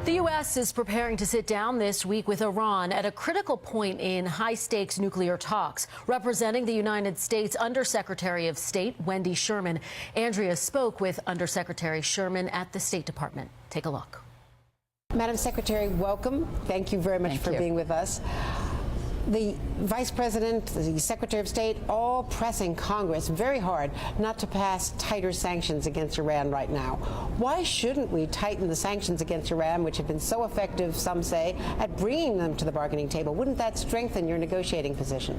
The U.S. is preparing to sit down this week with Iran at a critical point in high-stakes nuclear talks. Representing the United States, Undersecretary of State Wendie Sherman. Andrea spoke with Undersecretary Sherman at the State Department. Take a look. Madam Secretary, welcome. Thank you very much for being with us. The Vice President, the Secretary of State, all pressing Congress very hard not to pass tighter sanctions against Iran right now. Why shouldn't we tighten the sanctions against Iran, which have been so effective, some say, at bringing them to the bargaining table? Wouldn't that strengthen your negotiating position?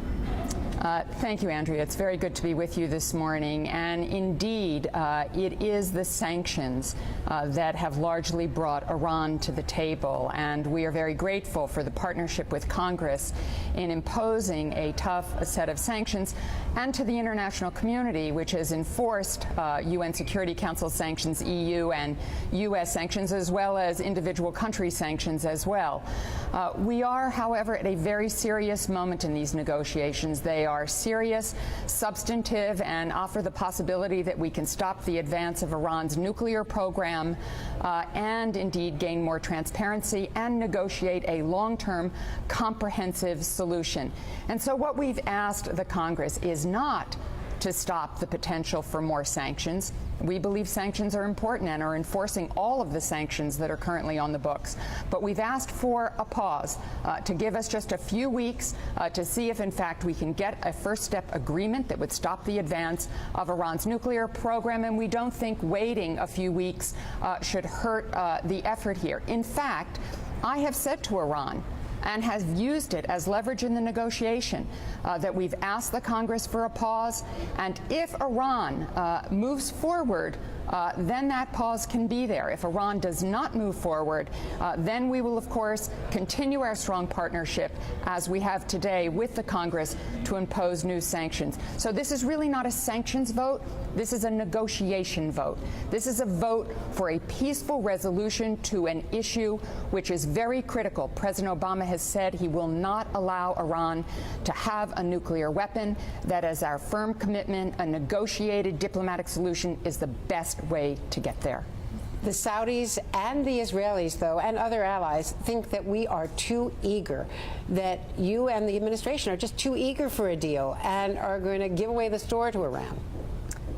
Thank you, Andrea. It's very good to be with you this morning. And indeed, it is the sanctions that have largely brought Iran to the table. And we are very grateful for the partnership with Congress in imposing a tough set of sanctions, and to the international community, which has enforced UN Security Council sanctions, EU and U.S. sanctions, as well as individual country sanctions as well. We are, however, at a very serious moment in these negotiations. They are serious, substantive, and offer the possibility that we can stop the advance of Iran's nuclear program and indeed gain more transparency and negotiate a long-term comprehensive solution. And so what we've asked the Congress is not to stop the potential for more sanctions. We believe sanctions are important and are enforcing all of the sanctions that are currently on the books. But we've asked for a pause to give us just a few weeks to see if, in fact, we can get a first step agreement that would stop the advance of Iran's nuclear program. And we don't think waiting a few weeks should hurt the effort here. In fact, I have said to Iran, and has used it as leverage in the negotiation, that we've asked the Congress for a pause, and if Iran moves forward, then that pause can be there. If Iran does not move forward, then we will, of course, continue our strong partnership as we have today with the Congress to impose new sanctions. So this is really not a sanctions vote. This is a negotiation vote. This is a vote for a peaceful resolution to an issue which is very critical. President Obama has said he will not allow Iran to have a nuclear weapon. That is our firm commitment. A negotiated diplomatic solution is the best way to get there. The Saudis and the Israelis, though, and other allies think that we are too eager, that you and the administration are just too eager for a deal and are going to give away the store to Iran.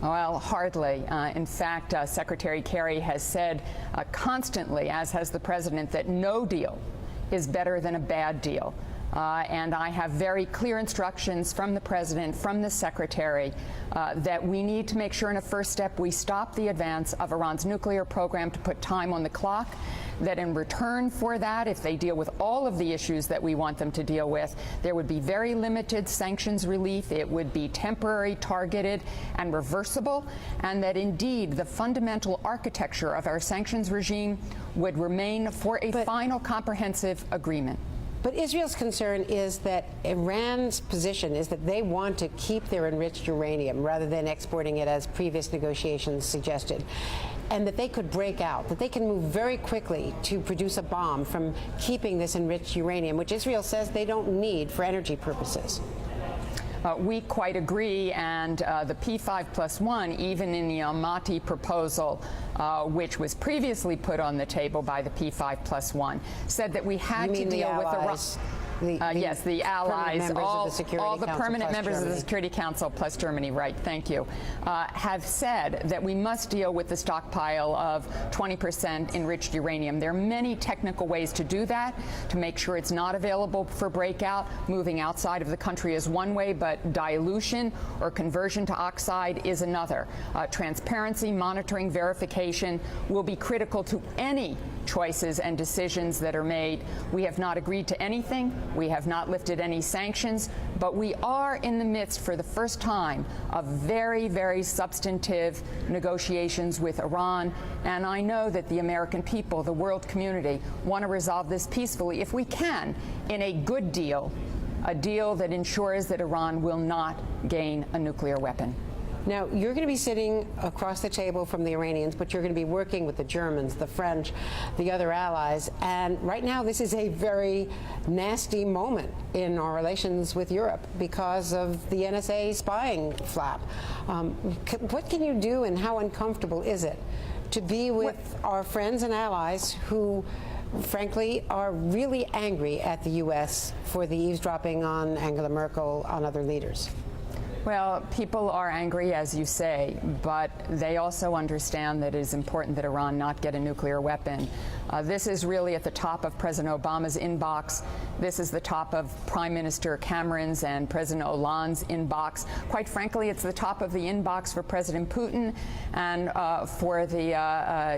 Well, hardly. In fact, Secretary Kerry has said constantly, as has the president, that no deal is better than a bad deal. And I have very clear instructions from the president, from the secretary, that we need to make sure in a first step we stop the advance of Iran's nuclear program to put time on the clock, that in return for that, if they deal with all of the issues that we want them to deal with, there would be very limited sanctions relief. It would be temporary, targeted, and reversible, and that indeed the fundamental architecture of our sanctions regime would remain for a final comprehensive agreement. But Israel's concern is that Iran's position is that they want to keep their enriched uranium rather than exporting it as previous negotiations suggested, and that they could break out, that they can move very quickly to produce a bomb from keeping this enriched uranium, which Israel says they don't need for energy purposes. We quite agree, and the P5+1, even in the Almaty proposal, which was previously put on the table by the P5+1, said that we had to deal with Iran. Yes, the allies, all the permanent members of the Security Council plus Germany, right, thank you, have said that we must deal with the stockpile of 20% enriched uranium. There are many technical ways to do that, to make sure it's not available for breakout. Moving outside of the country is one way, but dilution or conversion to oxide is another. Transparency, monitoring, verification will be critical to any choices and decisions that are made. We have not agreed to anything. We have not lifted any sanctions, but we are in the midst, for the first time, of very, very substantive negotiations with Iran. And I know that the American people, the world community, want to resolve this peacefully, if we can, in a good deal, a deal that ensures that Iran will not gain a nuclear weapon. Now, you're going to be sitting across the table from the Iranians, but you're going to be working with the Germans, the French, the other allies. And right now, this is a very nasty moment in our relations with Europe because of the NSA spying flap. What can you do, and how uncomfortable is it to be with our friends and allies who frankly, are really angry at the U.S. for the eavesdropping on Angela Merkel, on other leaders. Well, people are angry, as you say, but they also understand that it is important that Iran not get a nuclear weapon. This is really at the top of President Obama's inbox. This is the top of Prime Minister Cameron's and President Hollande's inbox. Quite frankly, it's the top of the inbox for President Putin and for the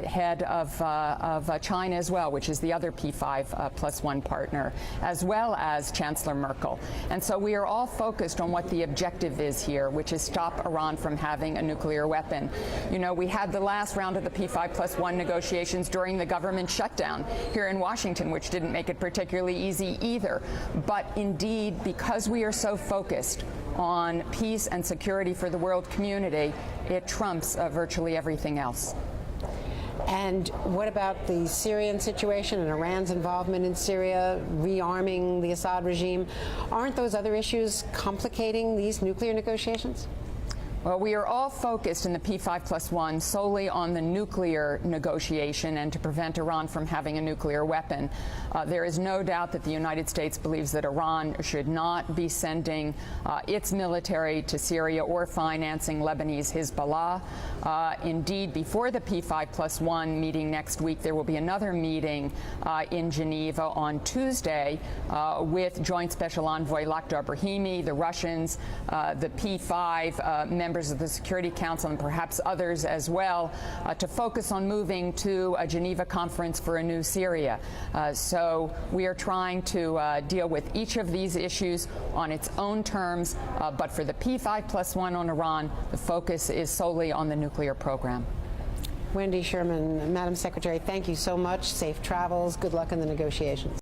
head of China as well, which is the other P5+1 partner, as well as Chancellor Merkel. And so we are all focused on what the objective is here, which is stop Iran from having a nuclear weapon. You know, we had the last round of the P5+1 negotiations during the government shutdown here in Washington, which didn't make it particularly easy either. But indeed, because we are so focused on peace and security for the world community, it trumps virtually everything else. And what about the Syrian situation and Iran's involvement in Syria, rearming the Assad regime? Aren't those other issues complicating these nuclear negotiations? Well, we are all focused in the P5+1 solely on the nuclear negotiation and to prevent Iran from having a nuclear weapon. There is no doubt that the United States believes that Iran should not be sending its military to Syria or financing Lebanese Hezbollah. Indeed, before the P5+1 meeting next week, there will be another meeting in Geneva on Tuesday with Joint Special Envoy Lakhdar Brahimi, the Russians, the P5 members of the Security Council, and perhaps others as well, to focus on moving to a Geneva conference for a new Syria. So we are trying to deal with each of these issues on its own terms, but for the P5+1 on Iran, the focus is solely on the nuclear program. Wendie Sherman, Madam Secretary, thank you so much. Safe travels. Good luck in the negotiations.